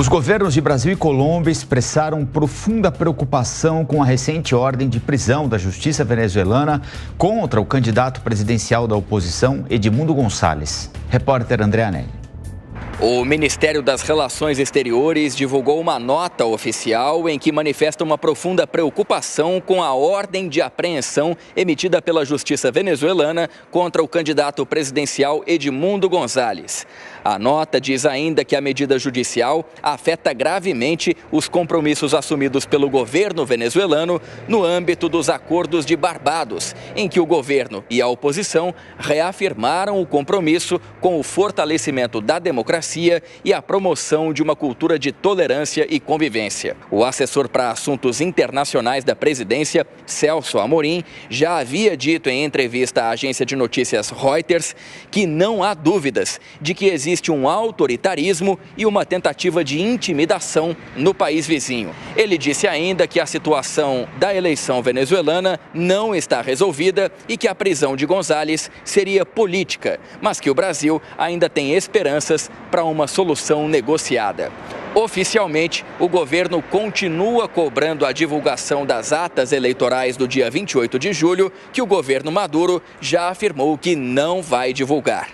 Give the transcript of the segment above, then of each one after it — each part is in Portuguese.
Os governos de Brasil e Colômbia expressaram profunda preocupação com a recente ordem de prisão da Justiça venezuelana contra o candidato presidencial da oposição, Edmundo Gonçalves. Repórter André Anelli. O Ministério das Relações Exteriores divulgou uma nota oficial em que manifesta uma profunda preocupação com a ordem de apreensão emitida pela Justiça venezuelana contra o candidato presidencial Edmundo Gonçalves. A nota diz ainda que a medida judicial afeta gravemente os compromissos assumidos pelo governo venezuelano no âmbito dos Acordos de Barbados, em que o governo e a oposição reafirmaram o compromisso com o fortalecimento da democracia e a promoção de uma cultura de tolerância e convivência. O assessor para assuntos internacionais da presidência, Celso Amorim, já havia dito em entrevista à agência de notícias Reuters que não há dúvidas de que existe um autoritarismo e uma tentativa de intimidação no país vizinho. Ele disse ainda que a situação da eleição venezuelana não está resolvida e que a prisão de Gonçalves seria política, mas que o Brasil ainda tem esperanças para uma solução negociada. Oficialmente, o governo continua cobrando a divulgação das atas eleitorais do dia 28 de julho, que o governo Maduro já afirmou que não vai divulgar.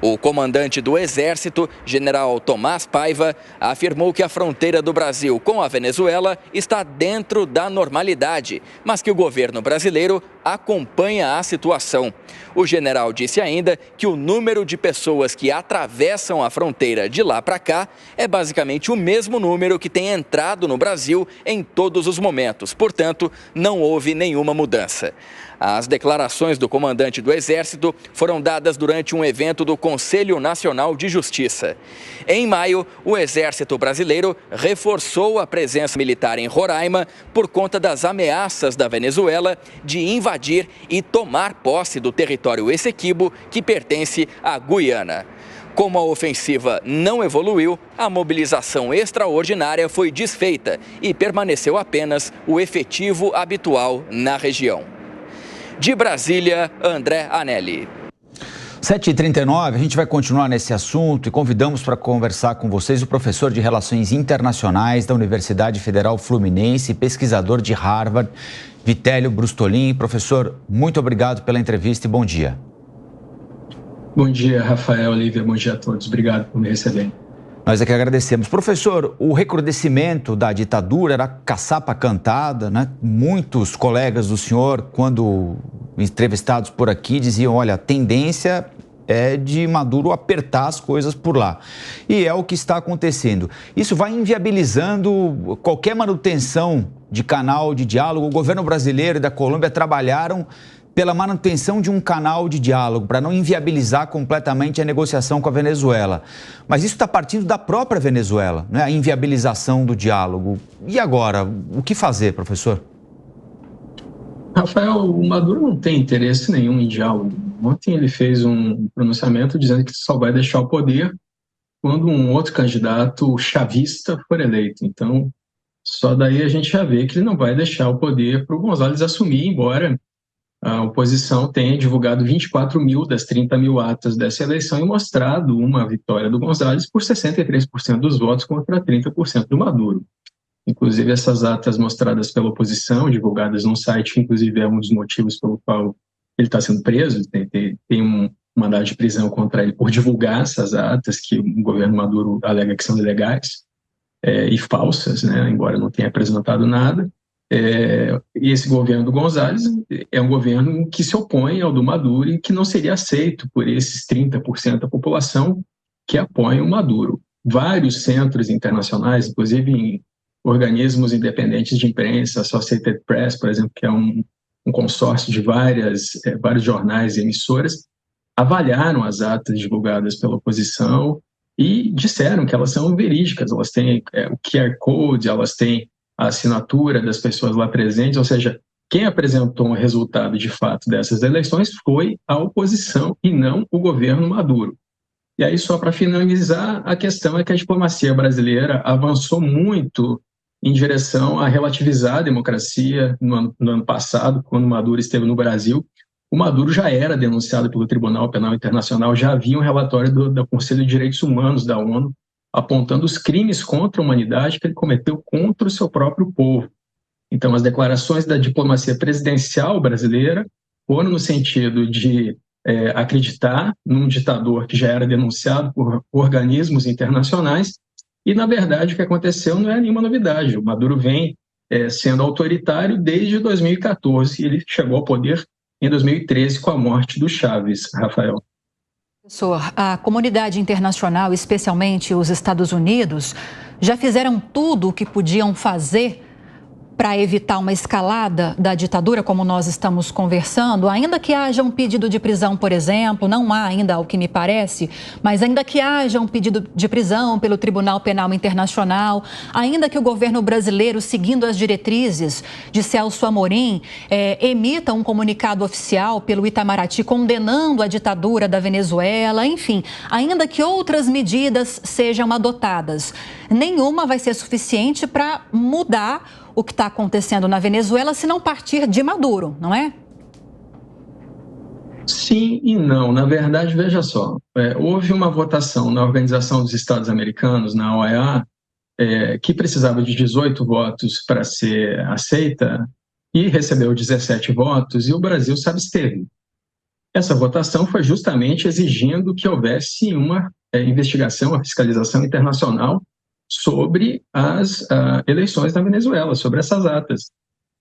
O comandante do Exército, general Tomás Paiva, afirmou que a fronteira do Brasil com a Venezuela está dentro da normalidade, mas que o governo brasileiro acompanha a situação. O general disse ainda que o número de pessoas que atravessam a fronteira de lá para cá é basicamente o mesmo número que tem entrado no Brasil em todos os momentos, portanto, não houve nenhuma mudança. As declarações do comandante do Exército foram dadas durante um evento do Conselho Nacional de Justiça. Em maio, o Exército brasileiro reforçou a presença militar em Roraima por conta das ameaças da Venezuela de invadir e tomar posse do território Essequibo, que pertence à Guiana. Como a ofensiva não evoluiu, a mobilização extraordinária foi desfeita e permaneceu apenas o efetivo habitual na região. De Brasília, André Anelli. 7h39, a gente vai continuar nesse assunto e convidamos para conversar com vocês o professor de Relações Internacionais da Universidade Federal Fluminense, pesquisador de Harvard, Vitélio Brustolin. Professor, muito obrigado pela entrevista e bom dia. Bom dia, Rafael, Olivia, bom dia a todos. Obrigado por me receberem. Nós é que agradecemos. Professor, o recrudescimento da ditadura era caçapa cantada, né? Muitos colegas do senhor, quando entrevistados por aqui, diziam, olha, a tendência é de Maduro apertar as coisas por lá. E é o que está acontecendo. Isso vai inviabilizando qualquer manutenção de canal de diálogo. O governo brasileiro e da Colômbia trabalharam pela manutenção de um canal de diálogo, para não inviabilizar completamente a negociação com a Venezuela. Mas isso está partindo da própria Venezuela, né? A inviabilização do diálogo. E agora, o que fazer, professor? Rafael, o Maduro não tem interesse nenhum em diálogo. Ontem ele fez um pronunciamento dizendo que só vai deixar o poder quando um outro candidato chavista for eleito. Então, só daí a gente já vê que ele não vai deixar o poder para o Gonçalves assumir, embora a oposição tenha divulgado 24 mil das 30 mil atas dessa eleição e mostrado uma vitória do Gonçalves por 63% dos votos contra 30% do Maduro. Inclusive, essas atas mostradas pela oposição, divulgadas num site, que inclusive é um dos motivos pelo qual ele está sendo preso, tem um mandado de prisão contra ele por divulgar essas atas, que o governo Maduro alega que são ilegais e falsas, né, embora não tenha apresentado nada. E esse governo do Gonçalves é um governo que se opõe ao do Maduro e que não seria aceito por esses 30% da população que apoiam o Maduro. Vários centros internacionais, inclusive em organismos independentes de imprensa, Associated Press, por exemplo, que é um consórcio de vários jornais e emissoras, avaliaram as atas divulgadas pela oposição e disseram que elas são verídicas, elas têm o QR Code, elas têm a assinatura das pessoas lá presentes, ou seja, quem apresentou o resultado de fato dessas eleições foi a oposição e não o governo Maduro. E aí, só para finalizar, a questão é que a diplomacia brasileira avançou muito em direção a relativizar a democracia no ano passado, quando Maduro esteve no Brasil. O Maduro já era denunciado pelo Tribunal Penal Internacional, já havia um relatório do Conselho de Direitos Humanos da ONU apontando os crimes contra a humanidade que ele cometeu contra o seu próprio povo. Então, as declarações da diplomacia presidencial brasileira foram no sentido de acreditar num ditador que já era denunciado por organismos internacionais, e, na verdade, o que aconteceu não é nenhuma novidade. O Maduro vem sendo autoritário desde 2014, e ele chegou ao poder em 2013 com a morte do Chávez, Rafael. Professor, a comunidade internacional, especialmente os Estados Unidos, já fizeram tudo o que podiam fazer para evitar uma escalada da ditadura, como nós estamos conversando, ainda que haja um pedido de prisão, por exemplo, não há ainda, ao que me parece, mas ainda que haja um pedido de prisão pelo Tribunal Penal Internacional, ainda que o governo brasileiro, seguindo as diretrizes de Celso Amorim, emita um comunicado oficial pelo Itamaraty condenando a ditadura da Venezuela, enfim, ainda que outras medidas sejam adotadas, nenhuma vai ser suficiente para mudar o que está acontecendo na Venezuela, se não partir de Maduro, não é? Sim e não. Na verdade, veja só, houve uma votação na Organização dos Estados Americanos, na OEA, que precisava de 18 votos para ser aceita e recebeu 17 votos, e o Brasil se absteve. Essa votação foi justamente exigindo que houvesse uma investigação, uma fiscalização internacional sobre as eleições na Venezuela, sobre essas atas.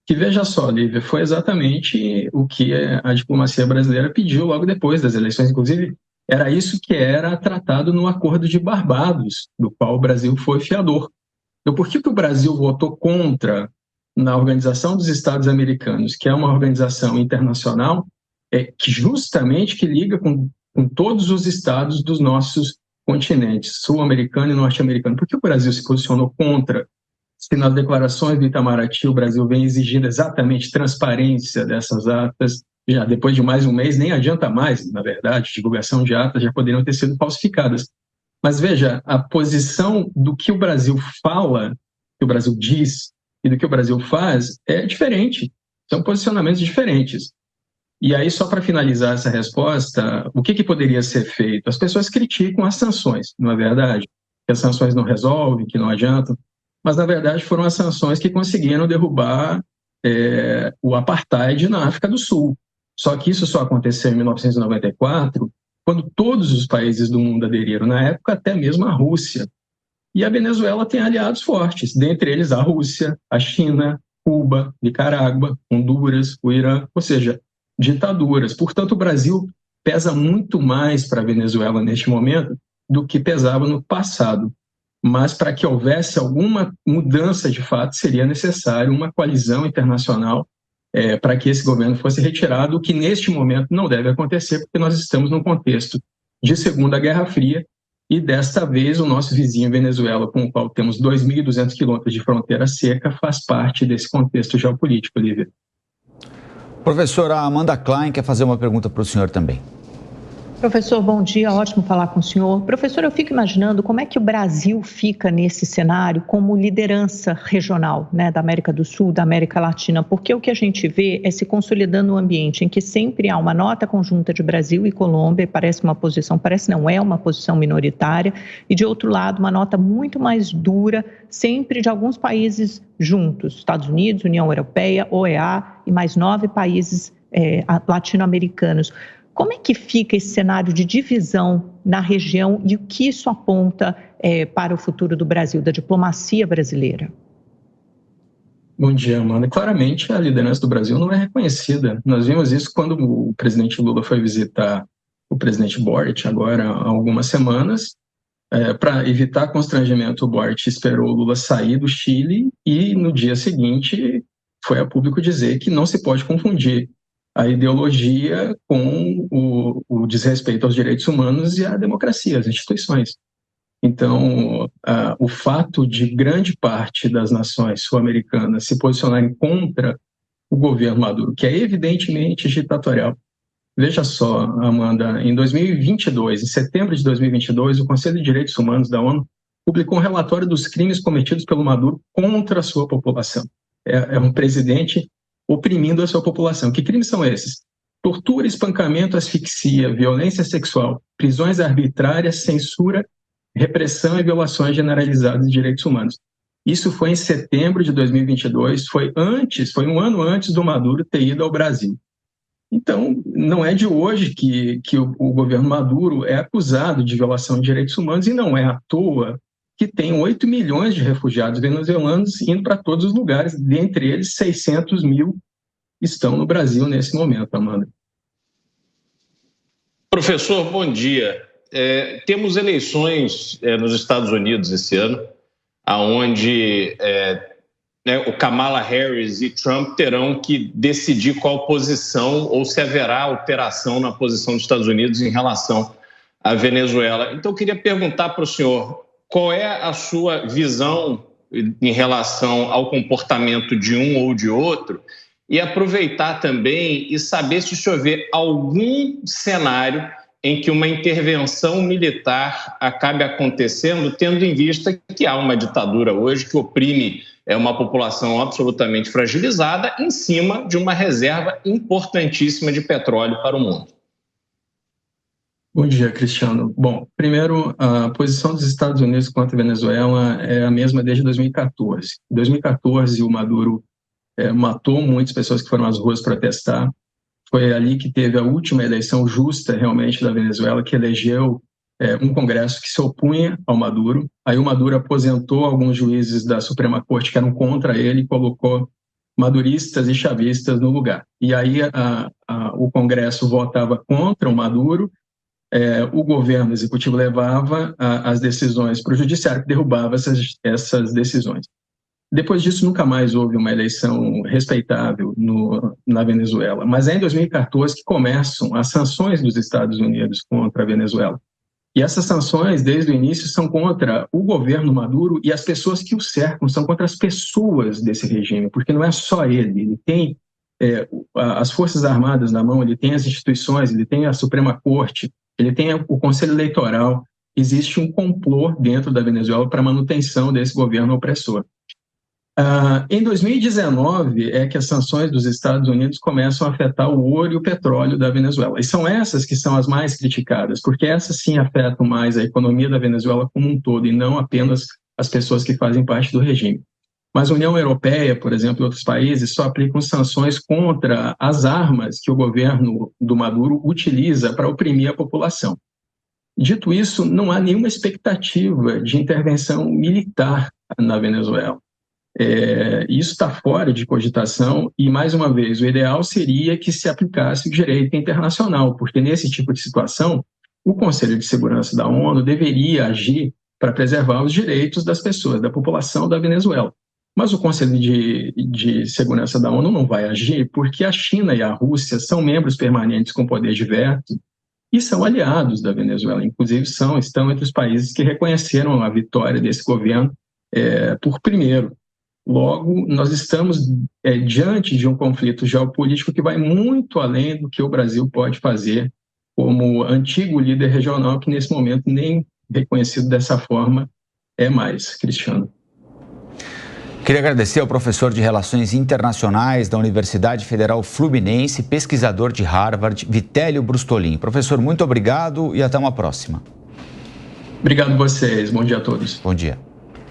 Que, veja só, Lívia, foi exatamente o que a diplomacia brasileira pediu logo depois das eleições. Inclusive, era isso que era tratado no Acordo de Barbados, do qual o Brasil foi fiador. Então, por que o Brasil votou contra na Organização dos Estados Americanos, que é uma organização internacional que justamente que liga com todos os estados dos nossos continentes, sul-americano e norte-americano? Por que o Brasil se posicionou contra, se nas declarações do Itamaraty o Brasil vem exigindo exatamente transparência dessas atas? Já depois de mais um mês, nem adianta mais, na verdade, divulgação de atas já poderiam ter sido falsificadas. Mas veja, a posição do que o Brasil fala, que o Brasil diz e do que o Brasil faz é diferente, são posicionamentos diferentes. E aí, só para finalizar essa resposta, o que poderia ser feito? As pessoas criticam as sanções, não é verdade? Que as sanções não resolvem, que não adiantam, mas, na verdade, foram as sanções que conseguiram derrubar o apartheid na África do Sul. Só que isso só aconteceu em 1994, quando todos os países do mundo aderiram, na época até mesmo a Rússia. E a Venezuela tem aliados fortes, dentre eles a Rússia, a China, Cuba, Nicarágua, Honduras, o Irã, ou seja, ditaduras. Portanto, o Brasil pesa muito mais para a Venezuela neste momento do que pesava no passado. Mas para que houvesse alguma mudança de fato, seria necessário uma coalizão internacional para que esse governo fosse retirado, o que neste momento não deve acontecer, porque nós estamos num contexto de Segunda Guerra Fria e desta vez o nosso vizinho Venezuela, com o qual temos 2.200 quilômetros de fronteira seca, faz parte desse contexto geopolítico, Lívia. Professora Amanda Klein quer fazer uma pergunta para o senhor também. Professor, bom dia, ótimo falar com o senhor. Professor, eu fico imaginando como é que o Brasil fica nesse cenário como liderança regional, né, da América do Sul, da América Latina, porque o que a gente vê é se consolidando um ambiente em que sempre há uma nota conjunta de Brasil e Colômbia, é uma posição minoritária, e de outro lado uma nota muito mais dura, sempre de alguns países juntos, Estados Unidos, União Europeia, OEA e mais 9 países latino-americanos. Como é que fica esse cenário de divisão na região e o que isso aponta para o futuro do Brasil, da diplomacia brasileira? Bom dia, Amanda. Claramente, a liderança do Brasil não é reconhecida. Nós vimos isso quando o presidente Lula foi visitar o presidente Boric, agora há algumas semanas. Para evitar constrangimento, o Boric esperou o Lula sair do Chile e, no dia seguinte, foi a público dizer que não se pode confundir a ideologia com o desrespeito aos direitos humanos e à democracia, às instituições. Então, o fato de grande parte das nações sul-americanas se posicionarem contra o governo Maduro, que é evidentemente ditatorial. Veja só, Amanda, em 2022, em setembro de 2022, o Conselho de Direitos Humanos da ONU publicou um relatório dos crimes cometidos pelo Maduro contra a sua população. É um presidente oprimindo a sua população. Que crimes são esses? Tortura, espancamento, asfixia, violência sexual, prisões arbitrárias, censura, repressão e violações generalizadas de direitos humanos. Isso foi em setembro de 2022, foi um ano antes do Maduro ter ido ao Brasil. Então, não é de hoje que o governo Maduro é acusado de violação de direitos humanos, e não é à toa que tem 8 milhões de refugiados venezuelanos indo para todos os lugares, dentre eles 600 mil estão no Brasil nesse momento, Amanda. Professor, bom dia. Temos eleições nos Estados Unidos esse ano, onde o Kamala Harris e Trump terão que decidir qual posição ou se haverá alteração na posição dos Estados Unidos em relação à Venezuela. Então, eu queria perguntar para o senhor qual é a sua visão em relação ao comportamento de um ou de outro, e aproveitar também e saber se o senhor vê algum cenário em que uma intervenção militar acabe acontecendo, tendo em vista que há uma ditadura hoje que oprime uma população absolutamente fragilizada em cima de uma reserva importantíssima de petróleo para o mundo. Bom dia, Cristiano. Bom, primeiro, a posição dos Estados Unidos contra a Venezuela é a mesma desde 2014. Em 2014, o Maduro matou muitas pessoas que foram às ruas protestar. Foi ali que teve a última eleição justa, realmente, da Venezuela, que elegeu um Congresso que se opunha ao Maduro. Aí o Maduro aposentou alguns juízes da Suprema Corte que eram contra ele e colocou maduristas e chavistas no lugar. E aí o Congresso votava contra o Maduro, o governo executivo levava as decisões para o judiciário, que derrubava essas decisões. Depois disso, nunca mais houve uma eleição respeitável na Venezuela. Mas é em 2014 que começam as sanções dos Estados Unidos contra a Venezuela. E essas sanções, desde o início, são contra o governo Maduro e as pessoas que o cercam, são contra as pessoas desse regime, porque não é só ele tem as Forças Armadas na mão, ele tem as instituições, ele tem a Suprema Corte, ele tem o Conselho Eleitoral. Existe um complô dentro da Venezuela para a manutenção desse governo opressor. Em 2019 é que as sanções dos Estados Unidos começam a afetar o ouro e o petróleo da Venezuela. E são essas que são as mais criticadas, porque essas sim afetam mais a economia da Venezuela como um todo, e não apenas as pessoas que fazem parte do regime. Mas a União Europeia, por exemplo, e outros países só aplicam sanções contra as armas que o governo do Maduro utiliza para oprimir a população. Dito isso, não há nenhuma expectativa de intervenção militar na Venezuela. Isso está fora de cogitação e, mais uma vez, o ideal seria que se aplicasse o direito internacional, porque nesse tipo de situação, o Conselho de Segurança da ONU deveria agir para preservar os direitos das pessoas, da população da Venezuela. Mas o Conselho de Segurança da ONU não vai agir porque a China e a Rússia são membros permanentes com poder de veto e são aliados da Venezuela, inclusive estão entre os países que reconheceram a vitória desse governo por primeiro. Logo, nós estamos diante de um conflito geopolítico que vai muito além do que o Brasil pode fazer como antigo líder regional, que nesse momento nem reconhecido dessa forma é mais, Cristiano. Queria agradecer ao professor de Relações Internacionais da Universidade Federal Fluminense, pesquisador de Harvard, Vitélio Brustolin. Professor, muito obrigado e até uma próxima. Obrigado a vocês. Bom dia a todos. Bom dia.